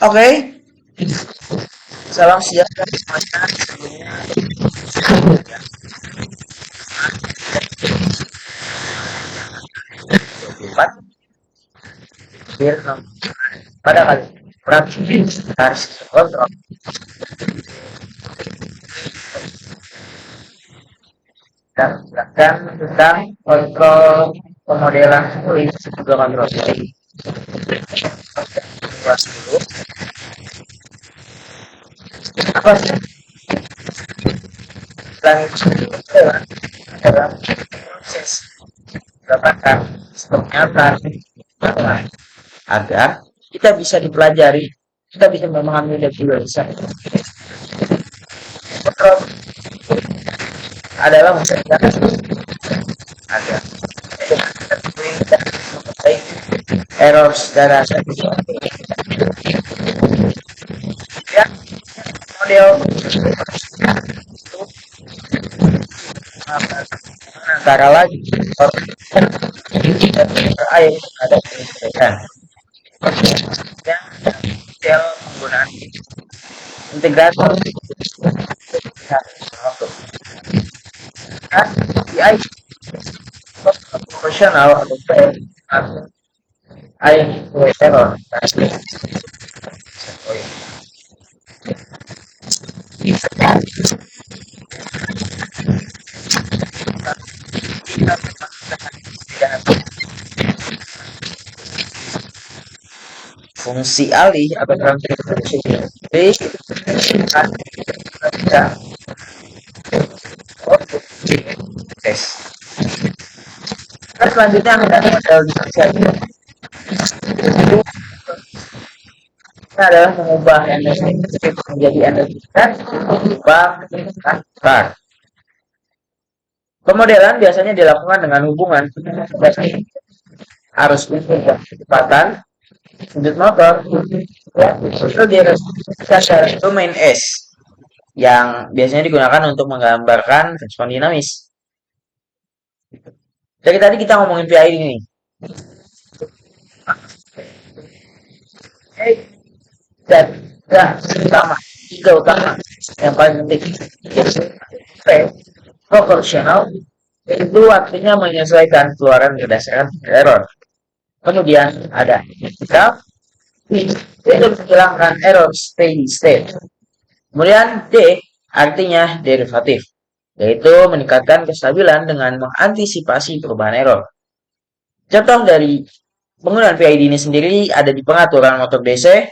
Oke, salam sejahtera semuanya. Sebelumnya, ya, 24 April pada kali harus kontrol dan jelaskan tentang kontrol pemodelan tulis juga kontrol dari buat dulu apa sih plan adalah proses mendapatkan ternyata agar kita bisa dipelajari, kita bisa memahami dan juga bisa kontrol adalah mencegah agar error secara ya model antara lagi air ada perbedaan yang model penggunaan integrator API profesional atau PM atau error. Fungsi alih atau transformasi jadi kita tes. Terus selanjutnya ada model diferensiasi. Itu adalah mengubah energi menjadi energi dan mengubah bar. Pemodelan biasanya dilakukan dengan hubungan arus listrik dan kecepatan sudut motor itu direpresentasikan secara domain S yang biasanya digunakan untuk menggambarkan respon dinamis. Dari tadi kita ngomongin PID ini. Dan utama, tiga utama yang paling penting. P, proporsional, itu artinya menyesuaikan keluaran berdasarkan error. Kemudian ada graf, itu menghilangkan error steady state. Kemudian D artinya derivatif, yaitu meningkatkan kestabilan dengan mengantisipasi perubahan error. Contoh dari penggunaan PID ini sendiri ada di pengaturan motor DC,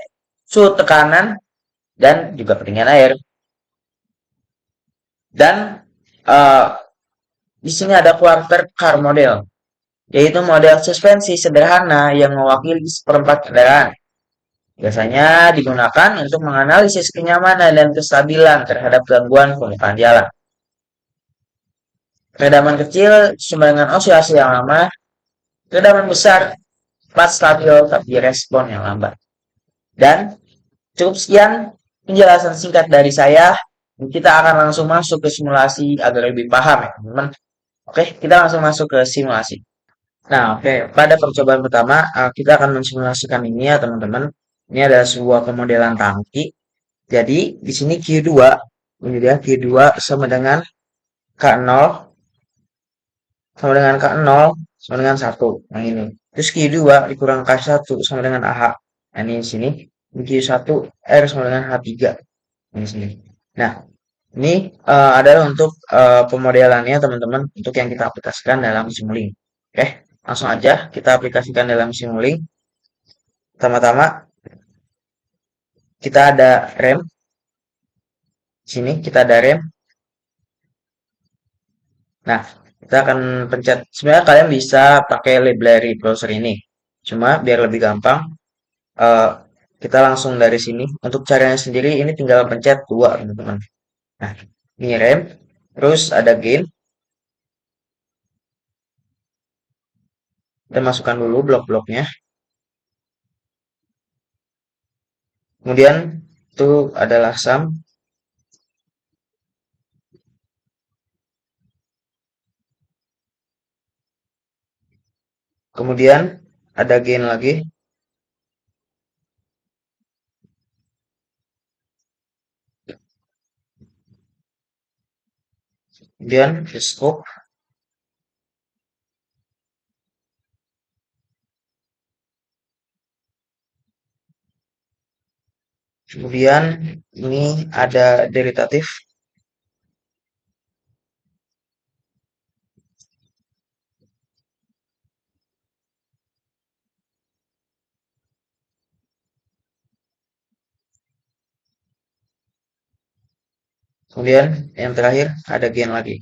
suhu tekanan, dan juga ketinggian air. Dan di sini ada quarter car model, yaitu model suspensi sederhana yang mewakili seperempat kendaraan. Biasanya digunakan untuk menganalisis kenyamanan dan kestabilan terhadap gangguan permukaan jalan. Redaman kecil sama dengan osilasi yang lama, redaman besar cepat stabil tapi respon yang lambat. Dan cukup sekian penjelasan singkat dari saya. Kita akan langsung masuk ke simulasi agar lebih paham ya teman-teman. Oke, kita langsung masuk ke simulasi. Nah, oke, pada percobaan pertama kita akan mensimulasikan ini ya teman-teman. Ini adalah sebuah pemodelan tangki. Jadi di sini Q2, ini dia Q2 sama dengan K0 sama dengan K0 sama dengan 1. Yang ini. Terus Q2 dikurang K1 sama dengan AH. Nah, ini di sini. Q1 R sama dengan H3. Ini sini. Nah, ini adalah untuk pemodelannya teman-teman untuk yang kita aplikasikan dalam Simulink. Oke, langsung aja kita aplikasikan dalam Simulink. Pertama-tama kita ada rem. Sini kita ada rem. Nah, kita akan pencet. Sebenarnya kalian bisa pakai library browser ini. Cuma biar lebih gampang, eh, kita langsung dari sini. Untuk caranya sendiri ini tinggal pencet 2, teman-teman. Nah, ini rem. Terus ada gain. Kita masukkan dulu blok-bloknya. Kemudian itu adalah sum. Kemudian ada gain lagi. kemudian the scope, kemudian ini ada deritatif, kemudian yang terakhir ada gain lagi.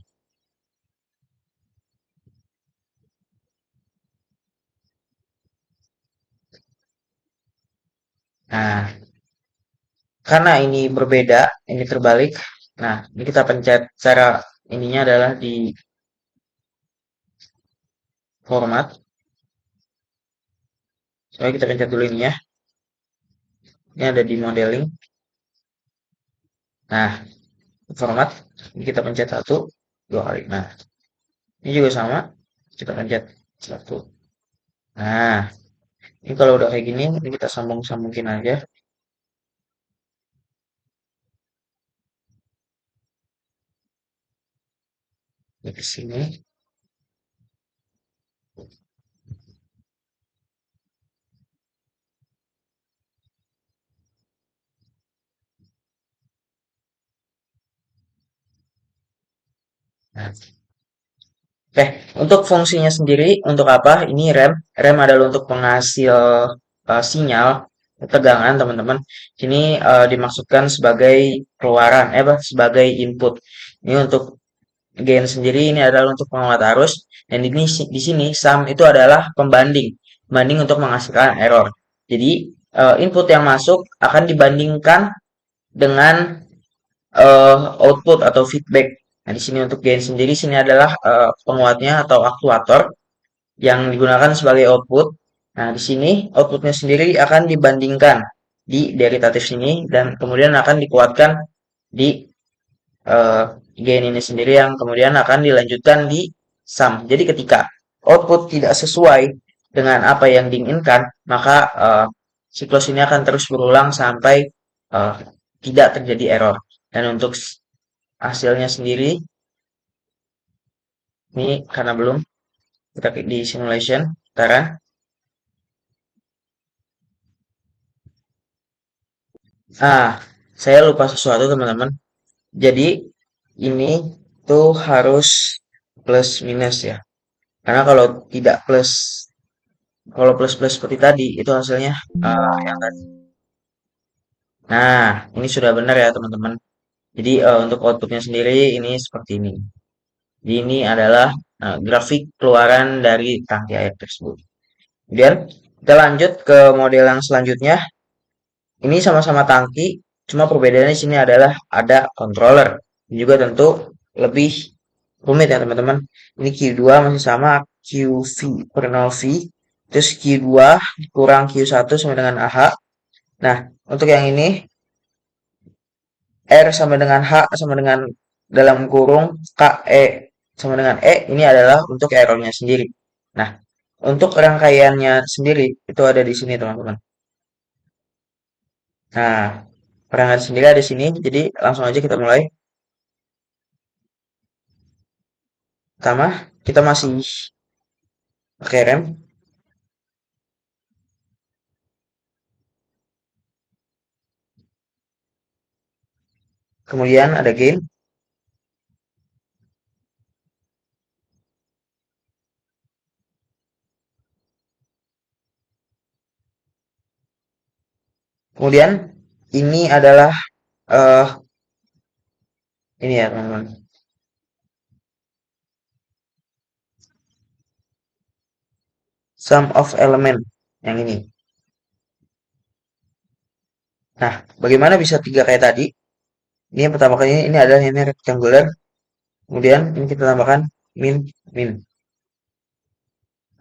Nah, karena ini berbeda, ini terbalik. Nah, ini kita pencet cara ininya adalah di format. Coba kita pencet dulu ini ya. Ini ada di modeling. Nah, format. Ini kita pencet satu, dua kali. Nah, ini juga sama. Kita pencet satu. Nah, ini kalau udah kayak gini, ini kita sambung-sambungin aja. Ini ke sini. Nah, oke, untuk fungsinya sendiri, untuk apa? Ini RAM. RAM adalah untuk penghasil sinyal tegangan, teman-teman. Ini dimaksudkan sebagai keluaran, sebagai input. Ini untuk gain sendiri ini adalah untuk penguat arus, dan ini di sini sum itu adalah pembanding untuk menghasilkan error. Jadi input yang masuk akan dibandingkan dengan output atau feedback. Nah, di sini untuk gain sendiri sini adalah penguatnya atau aktuator yang digunakan sebagai output. Nah, di sini outputnya sendiri akan dibandingkan di deritatif sini dan kemudian akan dikuatkan di eh, gain ini sendiri yang kemudian akan dilanjutkan di sum. Jadi ketika output tidak sesuai dengan apa yang diinginkan, maka siklus ini akan terus berulang sampai eh, tidak terjadi error. Dan untuk hasilnya sendiri, ini karena belum kita klik di simulation, sekarang. Ah, saya lupa sesuatu teman-teman. Jadi ini tuh harus plus minus ya. Karena kalau plus plus seperti tadi itu hasilnya yang tadi. Nah, ini sudah benar ya teman-teman. Jadi untuk outputnya sendiri ini seperti ini. Jadi ini adalah grafik keluaran dari tangki air tersebut. Kemudian kita lanjut ke model yang selanjutnya. Ini sama-sama tangki, cuma perbedaannya di sini adalah ada controller. Ini juga tentu lebih rumit ya teman-teman. Ini Q2 masih sama QV per 0V. Terus Q2 kurang Q1 sama dengan AH. Nah, untuk yang ini R sama dengan H sama dengan dalam kurung KE sama dengan E, ini adalah untuk errornya sendiri. Nah, untuk rangkaiannya sendiri itu ada di sini teman-teman. Nah, rangkaian sendiri ada di sini, jadi langsung aja kita mulai. Pertama, kita masih pakai rem. Kemudian ada gain. Kemudian ini adalah eh ini ya teman-teman. Sum of element yang ini. Nah, bagaimana bisa tiga kayak tadi? Ini yang pertama kali ini adalah ini rectangular. Kemudian ini kita tambahkan min min.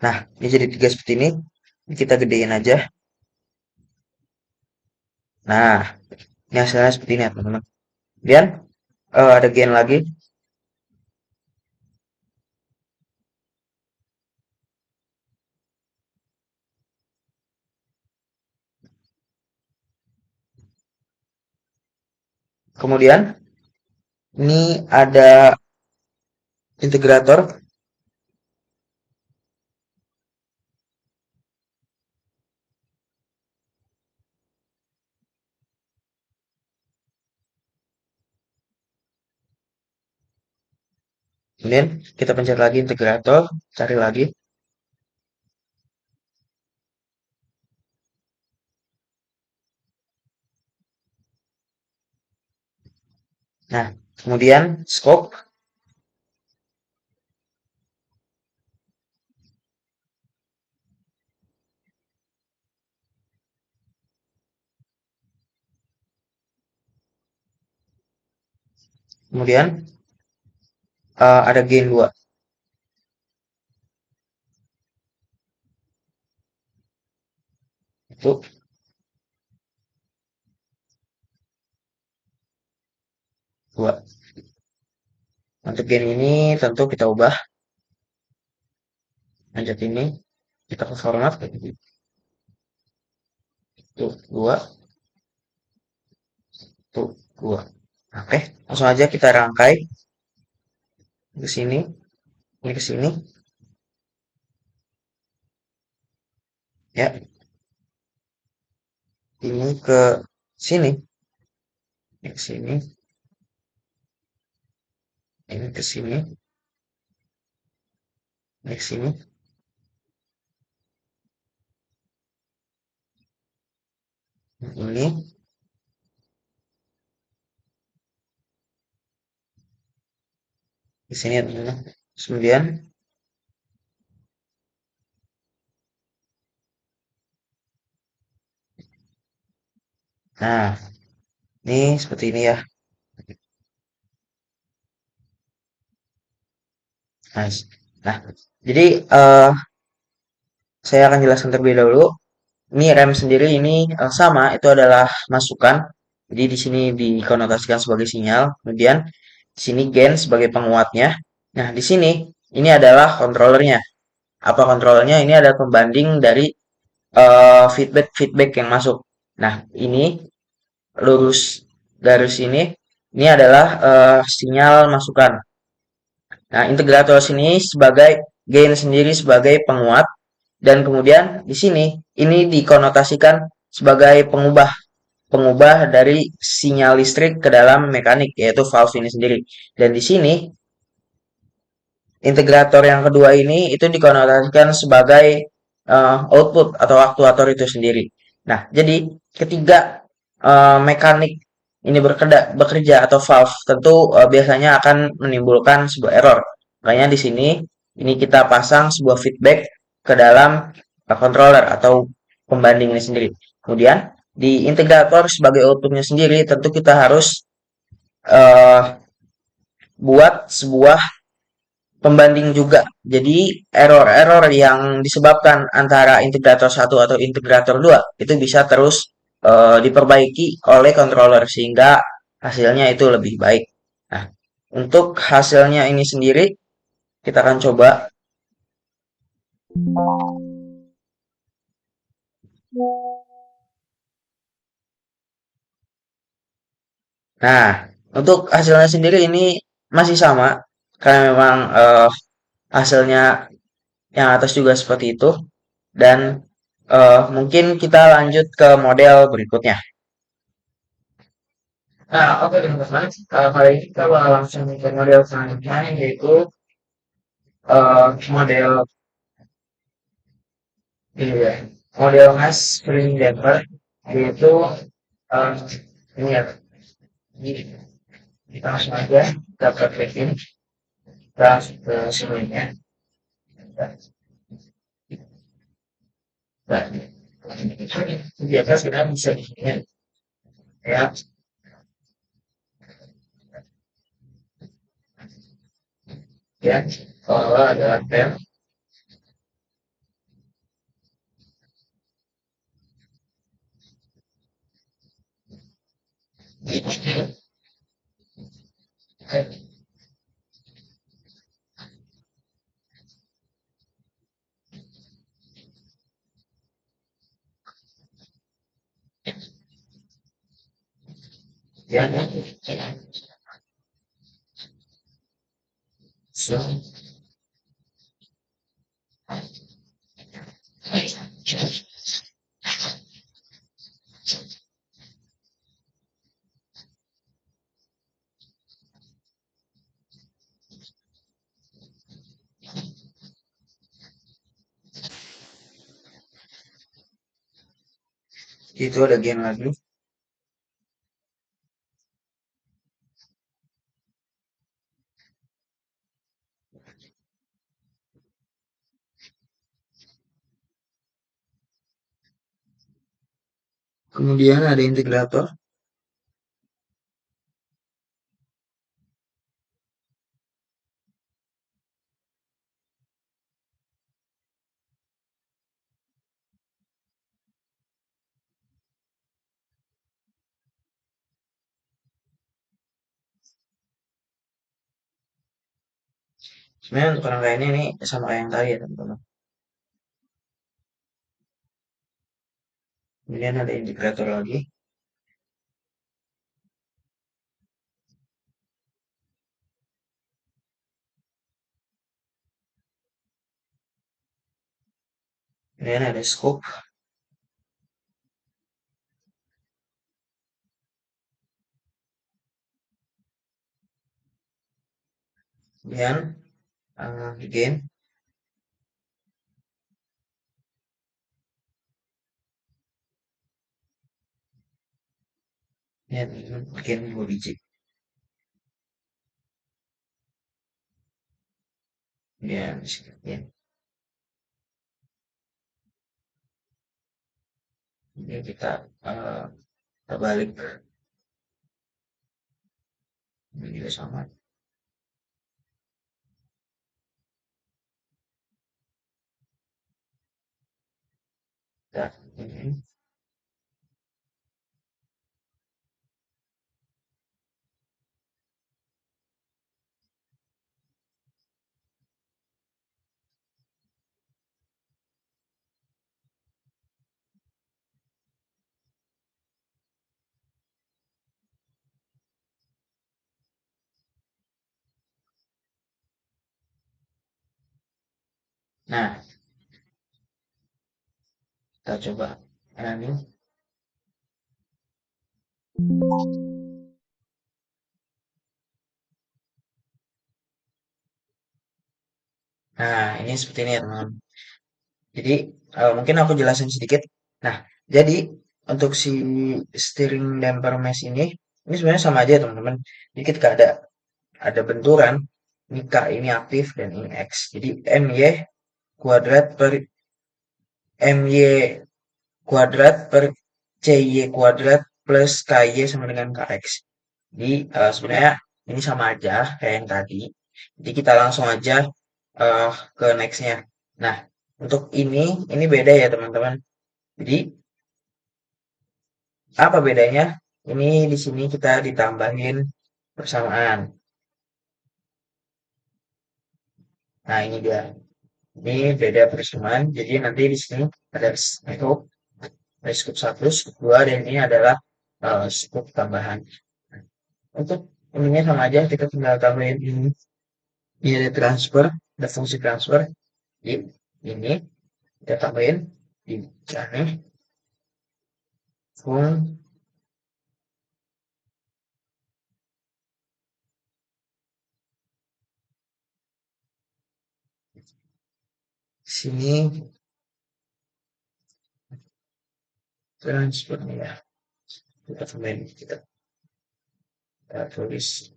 Nah, ini jadi tiga seperti ini. Ini kita gedein aja. Nah, ini hasilnya seperti ini ya teman-teman. Kemudian ada gain lagi. Kemudian ini ada integrator. Kemudian kita pencet lagi integrator, cari lagi. Nah, kemudian scope. Kemudian ada gain 2. Itu 2. Untuk gain ini tentu kita ubah. Lanjut ini. Kita ke format. Tuh, 2. Tuh, 2. Oke, langsung aja kita rangkai ke sini. Ini ke sini. Ya, ini ke sini. Ini ke sini. Ini ke sini. Ini ke sini. Ini di sini adalah. Kemudian, nah, ini seperti ini ya. Nice. Nah, jadi saya akan jelaskan terlebih dahulu. Ini rem sendiri ini sama, itu adalah masukan. Jadi di sini dikonotasikan sebagai sinyal. Kemudian di sini gain sebagai penguatnya. Nah, di sini ini adalah controllernya. Apa controllernya? Ini adalah pembanding dari feedback yang masuk. Nah, ini lurus garis ini adalah sinyal masukan. Nah, integrator sini sebagai gain sendiri sebagai penguat dan kemudian di sini ini dikonotasikan sebagai pengubah pengubah dari sinyal listrik ke dalam mekanik yaitu valve ini sendiri. Dan di sini integrator yang kedua ini itu dikonotasikan sebagai output atau aktuator itu sendiri. Nah, jadi ketiga mekanik ini bekerja atau valve tentu biasanya akan menimbulkan sebuah error. Makanya di sini ini kita pasang sebuah feedback ke dalam controller atau pembanding ini sendiri. Kemudian di integrator sebagai outputnya sendiri tentu kita harus uh, buat sebuah pembanding juga. Jadi error-error yang disebabkan antara integrator satu atau integrator 2 itu bisa terus diperbaiki oleh controller sehingga hasilnya itu lebih baik. Nah, untuk hasilnya ini sendiri kita akan coba. Nah, untuk hasilnya sendiri ini masih sama karena memang hasilnya yang atas juga seperti itu dan mungkin kita lanjut ke model berikutnya. Nah, oke teman-teman, kali ini kita bakal langsung ke model selanjutnya yaitu model ini ya, model mass spring damper yaitu eh, ini ya, ini kita langsung aja dapat bikin kita ke sebelumnya. Nah, di atas kita bisa bikin ya, ya, kalau ada tem, ya, Itu ada gen lagi. Kemudian ada integrator. Sebenarnya untuk rangkaiannya ini sama kayak yang tadi ya teman-teman. Kemudian ada integrator lagi. Kemudian ada scope. Kemudian gain. Kemudian gain 2 biji. Kemudian gain. Kemudian kita terbalik. Ini juga sama. Kita ini. Nah, kita coba ini. Nah, ini seperti ini ya teman-teman. Jadi mungkin aku jelasin sedikit. Nah, jadi untuk si steering damper mesh ini sebenarnya sama aja teman-teman. Jadi ketika ada benturan, ini K ini aktif dan ini X. Jadi MY kuadrat per MY kuadrat per CY kuadrat plus KY sama dengan KX. Jadi sebenarnya ini sama aja kayak yang tadi. Jadi kita langsung aja ke nextnya. Nah, untuk ini beda ya teman-teman. Jadi apa bedanya? Ini di sini kita ditambahin persamaan. Nah, ini dia. Ini beda persamaan. Jadi nanti di sini ada scope, ada scope 1, scope 2, dan ini adalah scope tambahan. Untuk ininya sama aja, kita tinggal tambahin ini. Ini ada transfer, ada fungsi transfer. Di ini kita tambahin di sini fungsi sini transfer ya. Kita tambahin kita tulis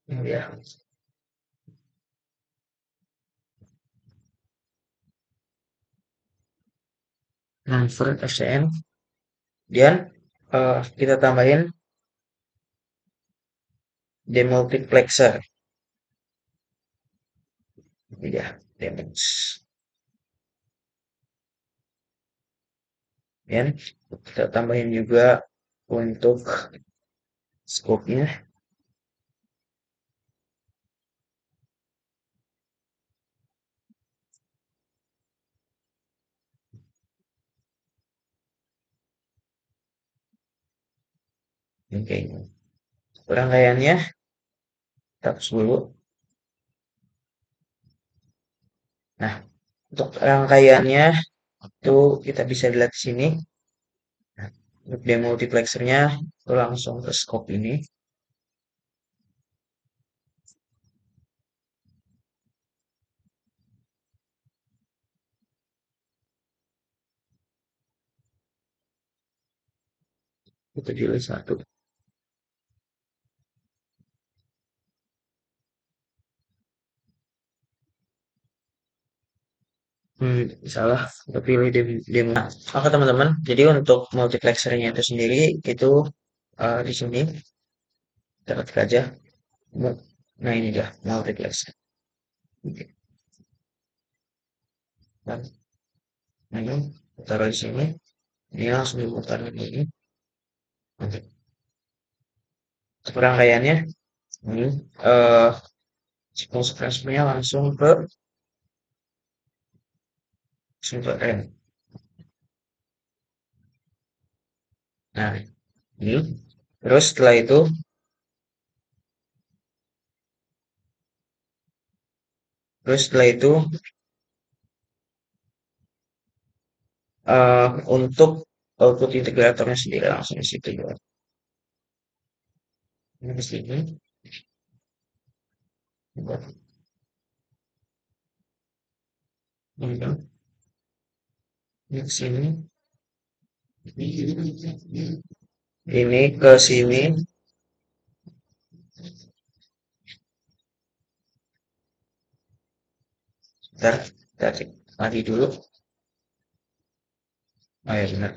ini ya, transfer FCN. Kemudian kita tambahin demultiplexer. Ini ya, demux. Kemudian kita tambahin juga untuk scope-nya. Oke, rangkaiannya hapus dulu. Nah, untuk rangkaiannya itu kita bisa lihat di sini. Nah, untuk demultiplexernya itu langsung ke scope ini. Kita pilih satu. Salah, kita pilih demo. Nah, oke teman-teman, jadi untuk multiplexernya itu sendiri itu di sini kita ketik aja. Nah ini dia multiplexer. Oke. Dan ini taruh di sini. Ini langsung diputar ini. Oke. Untuk rangkaiannya ini eh siklus transfernya langsung ke rem. Nah, ini terus setelah itu untuk output integratornya sendiri langsung di situ juga. Ini di sini. Ini di sini. Ini ke sini. Ntar kita cek lagi dulu. Oh ya benar.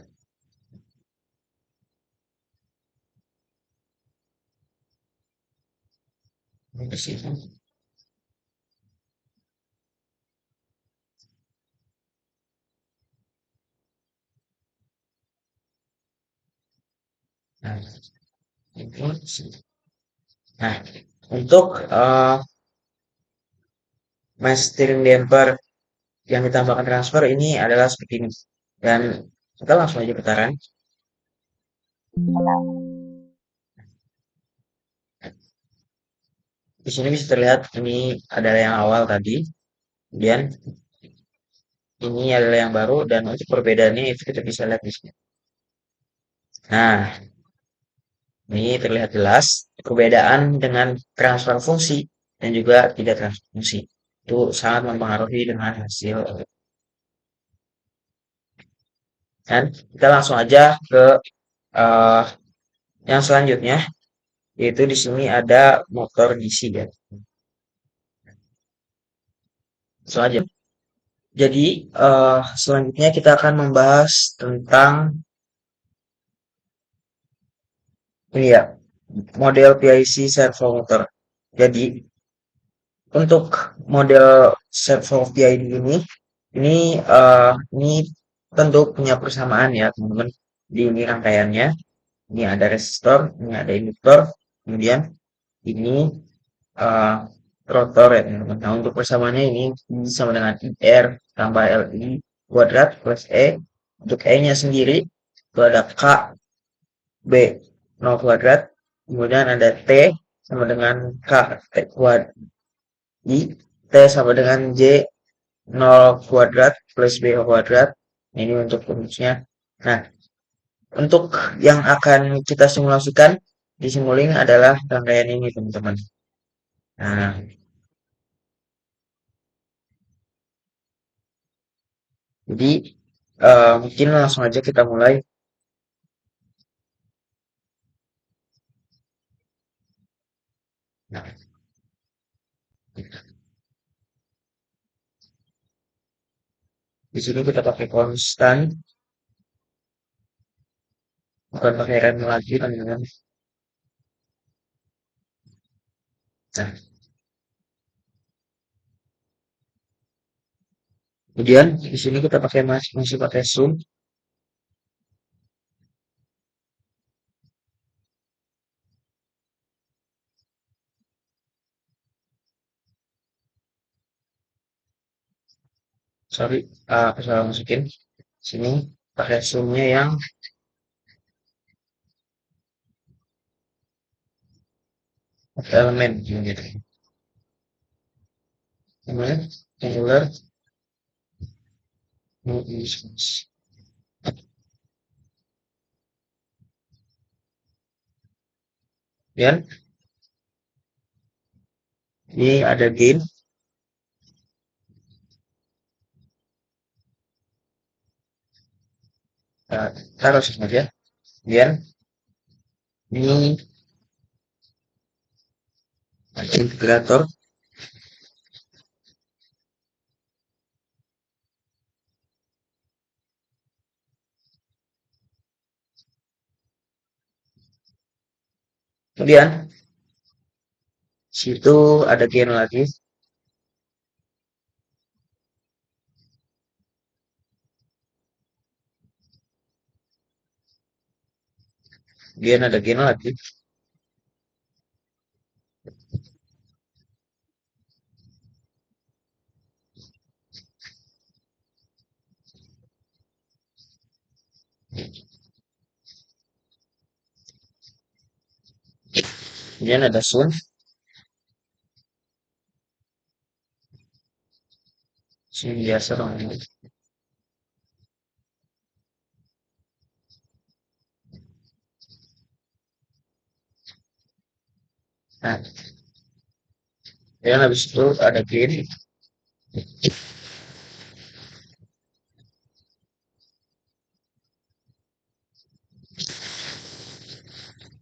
Ini ke sini. Nah, ini ke sini. Nah, untuk mass steering damper yang ditambahkan transfer ini adalah seperti ini. Dan kita langsung aja putaran. Di sini bisa terlihat ini adalah yang awal tadi. Kemudian ini adalah yang baru dan untuk perbedaannya itu kita bisa lihat di sini. Nah, ini terlihat jelas perbedaan dengan transfer fungsi dan juga tidak transfer fungsi. Itu sangat mempengaruhi dengan hasil. Dan kita langsung aja ke eh, yang selanjutnya, yaitu di sini ada motor DC ya. Langsung aja. Jadi selanjutnya kita akan membahas tentang ini ya, model PIC servo motor. Jadi untuk model servo PID ini tentu punya persamaan ya teman-teman. Di ini rangkaiannya, ini ada resistor, ini ada induktor, kemudian ini eh, rotor ya teman-teman. Nah untuk persamaannya ini sama dengan IR tambah LI kuadrat plus E. Untuk E-nya sendiri itu ada K B 0 kuadrat, kemudian ada T sama dengan K T kuadrat, I T sama dengan J 0 kuadrat plus B kuadrat. Ini untuk rumusnya. Nah, untuk yang akan kita simulasikan di Simulink adalah rangkaian ini, teman-teman. Nah, jadi mungkin langsung aja kita mulai. Nah, di sini kita pakai konstan, bukan pakai rem lagi, teman-teman. Nah, kemudian di sini kita masih pakai zoom. Sorry, aku salah masukin. Sini pakai zoomnya yang elemen gitu. Kemudian Angular Motions. Kemudian ini ada gain. Nah, taruh saja. Kemudian ini ada integrator. Kemudian situ ada gain lagi. Kemudian ada gain lagi. Kemudian ada sun. Sun biasa dong. Nah, kemudian habis itu ada gain.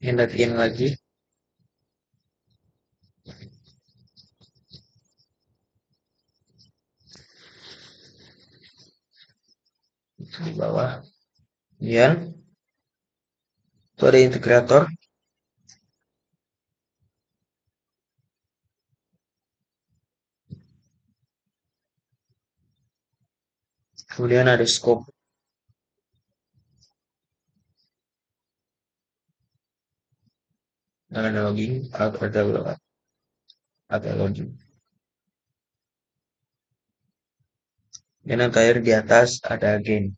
Ini ada gain lagi. Di bawah. Kemudian itu ada integrator. Kemudian ada scope. Dan ada logging. Ada logging. Dan yang terakhir di atas ada gain.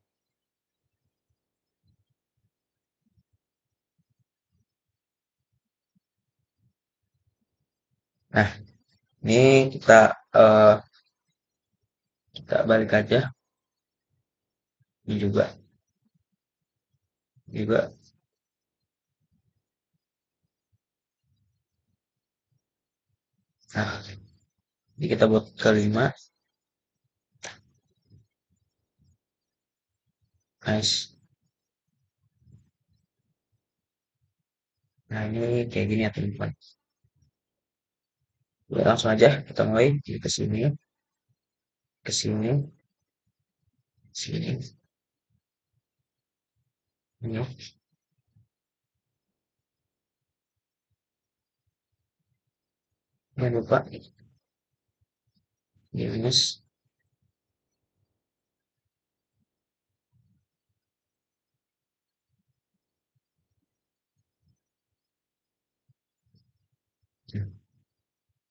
Nah, ini eh, kita balik aja. Ini juga. Nah, ini kita buat kelima. Nice. Nah, ini kayak gini ya teman-teman. Udah, langsung aja kita mulai. Jadi ke sini, ke sini, sini. Ini. Jangan lupa minus.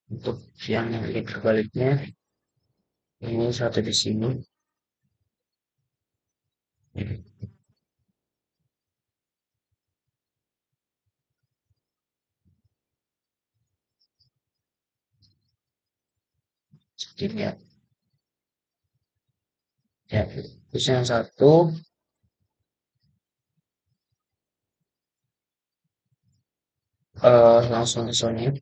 Untuk yang kebaliknya, ini satu di sini. Seperti ini ya. Ya, terus yang satu langsung ke sini.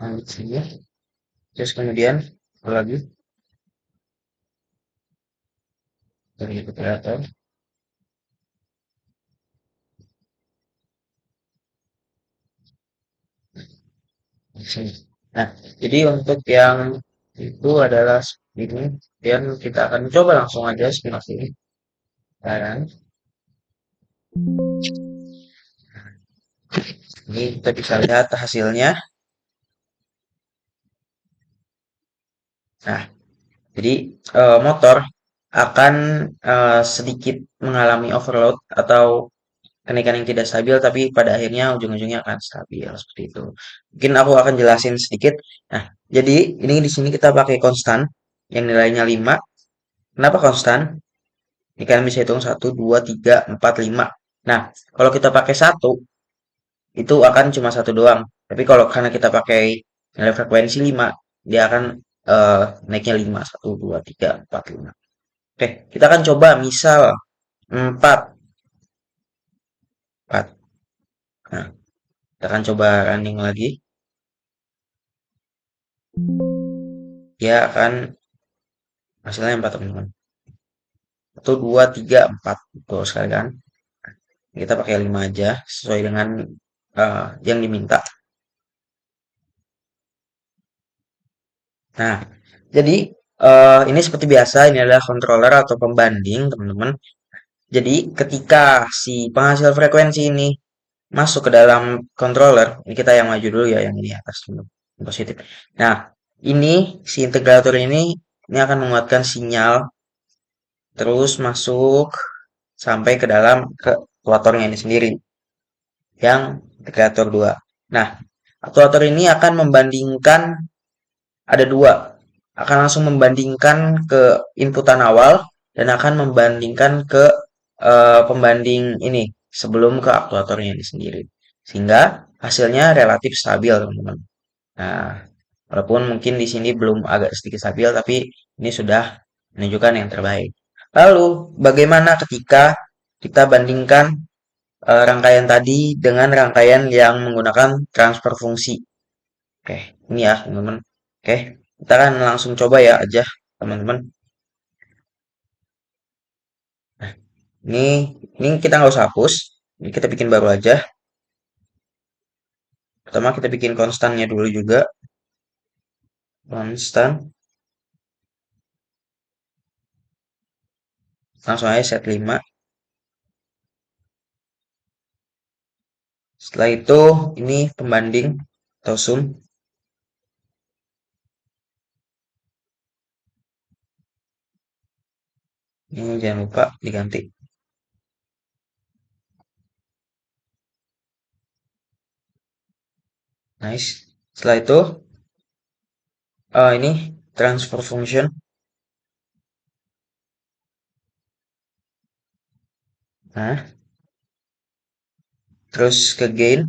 Nah, di sini. Terus kemudian lagi dari operator. Nah, jadi untuk yang itu adalah ini, dan kita akan coba langsung aja spin off ini. Sekarang, ini kita bisa lihat hasilnya. Nah, jadi motor akan sedikit mengalami overload atau kenaikan yang tidak stabil, tapi pada akhirnya ujung-ujungnya akan stabil seperti itu. Mungkin aku akan jelasin sedikit. Nah, jadi ini di sini kita pakai konstan yang nilainya 5. Kenapa konstan? Ini kalian bisa hitung 1, 2, 3, 4, 5. Nah, kalau kita pakai 1, itu akan cuma satu doang. Tapi kalau karena kita pakai nilai frekuensi 5, dia akan naiknya 5. 1, 2, 3, 4, 5. Oke, kita akan coba misal 4. 4. Nah, kita akan coba running lagi. Dia akan hasilnya 4, teman-teman. 1, 2, 3, 4. Betul sekali kan? Kita pakai 5 aja sesuai dengan yang diminta. Nah, jadi ini seperti biasa, ini adalah controller atau pembanding, teman-teman. Jadi ketika si penghasil frekuensi ini masuk ke dalam controller, ini kita yang maju dulu ya, yang ini atas dulu, yang positif. Nah, ini si integrator ini akan menguatkan sinyal terus masuk sampai ke dalam ke aktuatornya ini sendiri, yang integrator 2. Nah, aktuator ini akan membandingkan, ada dua, akan langsung membandingkan ke inputan awal dan akan membandingkan ke pembanding ini sebelum ke aktuatornya ini sendiri, sehingga hasilnya relatif stabil, teman-teman. Nah, walaupun mungkin di sini belum agak sedikit stabil, tapi ini sudah menunjukkan yang terbaik. Lalu bagaimana ketika kita bandingkan rangkaian tadi dengan rangkaian yang menggunakan transfer fungsi? Oke, ini ya teman-teman. Oke, kita akan langsung coba ya aja, teman-teman. Nah, ini ini kita nggak usah hapus. Ini kita bikin baru aja. Pertama kita bikin konstannya dulu juga. Konstan. Langsung aja set 5. Setelah itu ini pembanding atau sum. Ini jangan lupa diganti. Nice. Setelah itu ini transfer function. Nah, terus ke gain.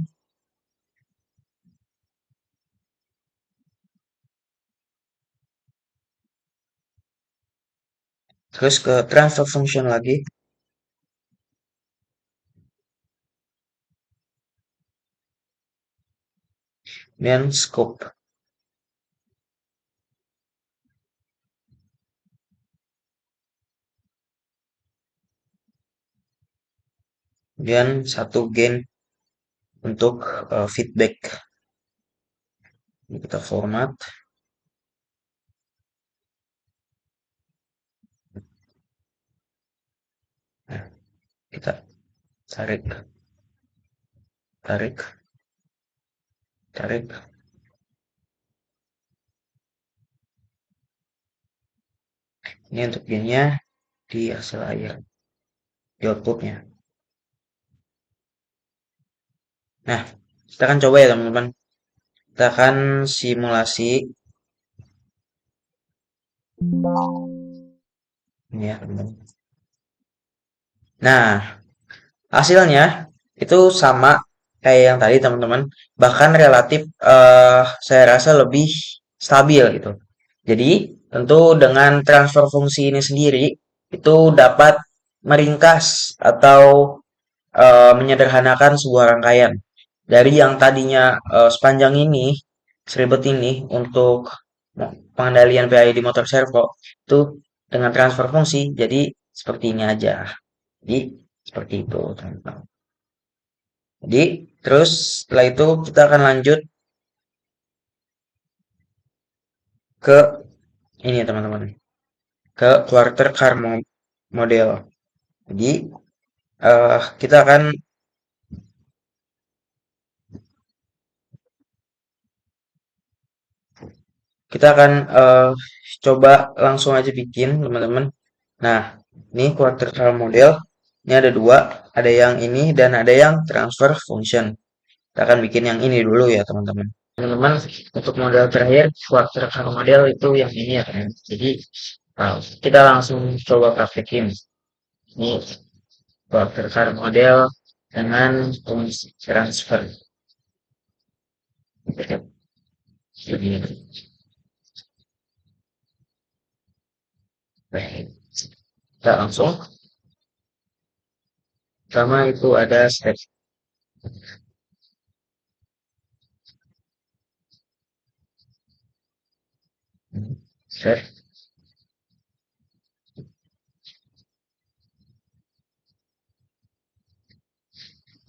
Terus ke transfer function lagi. Dan scope. Dan satu gain untuk feedback. Ini kita format. Nah, kita tarik, tarik, tarik. Ini untuk gainnya di hasil akhir, di outputnya. Nah, kita akan coba ya teman-teman. Kita akan simulasi. Ini ya teman-teman. Nah, hasilnya itu sama kayak yang tadi teman-teman. Bahkan relatif saya rasa lebih stabil gitu. Jadi, tentu dengan transfer fungsi ini sendiri itu dapat meringkas atau menyederhanakan sebuah rangkaian dari yang tadinya sepanjang ini, seribet ini untuk pengendalian PID motor servo, itu dengan transfer fungsi jadi seperti ini aja. Jadi seperti itu, teman-teman. Jadi terus setelah itu kita akan lanjut ke ini ya teman-teman, ke quarter car model. Jadi kita akan coba langsung aja bikin, teman-teman. Nah, ini quarter car model. Ini ada dua, ada yang ini dan ada yang transfer function. Kita akan bikin yang ini dulu ya, teman-teman. Teman-teman, untuk model terakhir, quarter car model itu yang ini ya, teman. Jadi Nah, kita langsung coba praktekin. Ini bakar model dengan fungsi transfer. Jadi, baik. Kita langsung. Pertama itu ada step step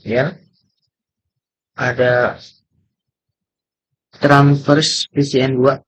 ya, ada transverse PCN2.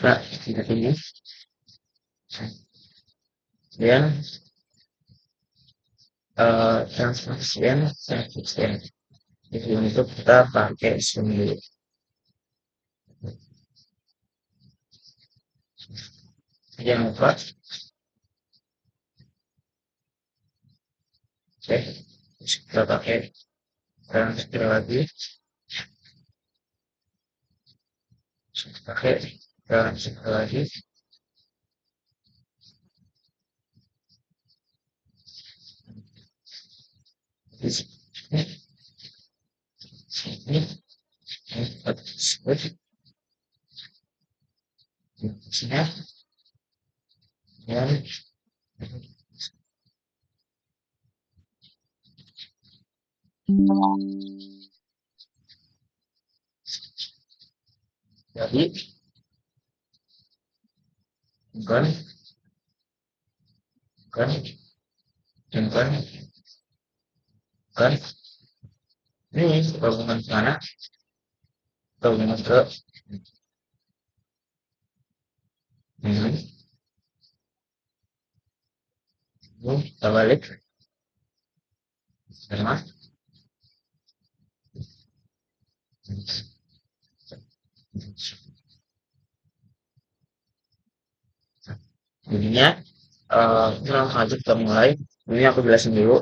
Nah, kita ini. Kemudian transfusion transfusion itu kita pakai sendiri. Jangan lupa cek, kita pakai transfer lagi, pakai transfer lagi. Di sini, sini, sini, dan jadi bukan bukan bukan bukan ini hubungan ke mana, hubungan ke ini, kita balik karena jadinya langsung aja kita mulai. Ini aku jelasin dulu.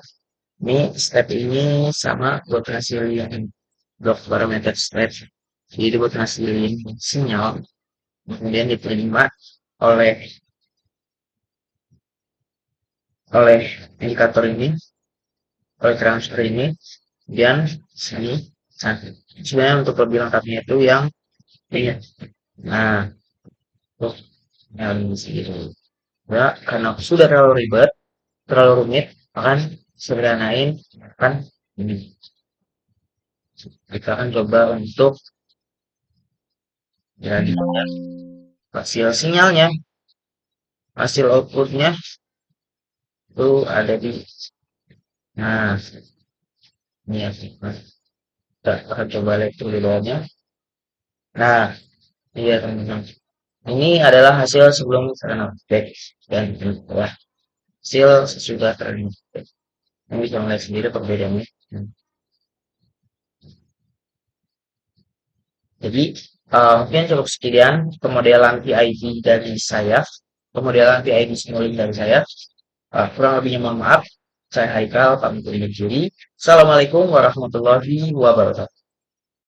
Ini step ini sama buat ngasilin block parameter step. Jadi buat ngasilin sinyal, kemudian diterima oleh indikator ini, oleh transfer ini, dan sini. Nah, sebenarnya untuk lebih lengkapnya itu yang ini. Nah, untuk yang segitu. Ya, karena sudah terlalu ribet, terlalu rumit, akan sederhanain kan ini. Kita akan coba untuk jadi hasil sinyalnya, hasil outputnya itu ada di, nah ini ya, kita akan coba lihat perbedaannya. Nah, iya teman-teman, ini adalah hasil sebelum terangkat dan setelah hasil sesudah terangkat. Ini bisa melihat sendiri perbedaannya. Jadi mungkin cukup sekian pemodelan PID dari saya, pemodelan PID simulink dari saya. Kurang lebihnya mohon maaf. Saya Haikal, pamit undur diri. Assalamualaikum warahmatullahi wabarakatuh.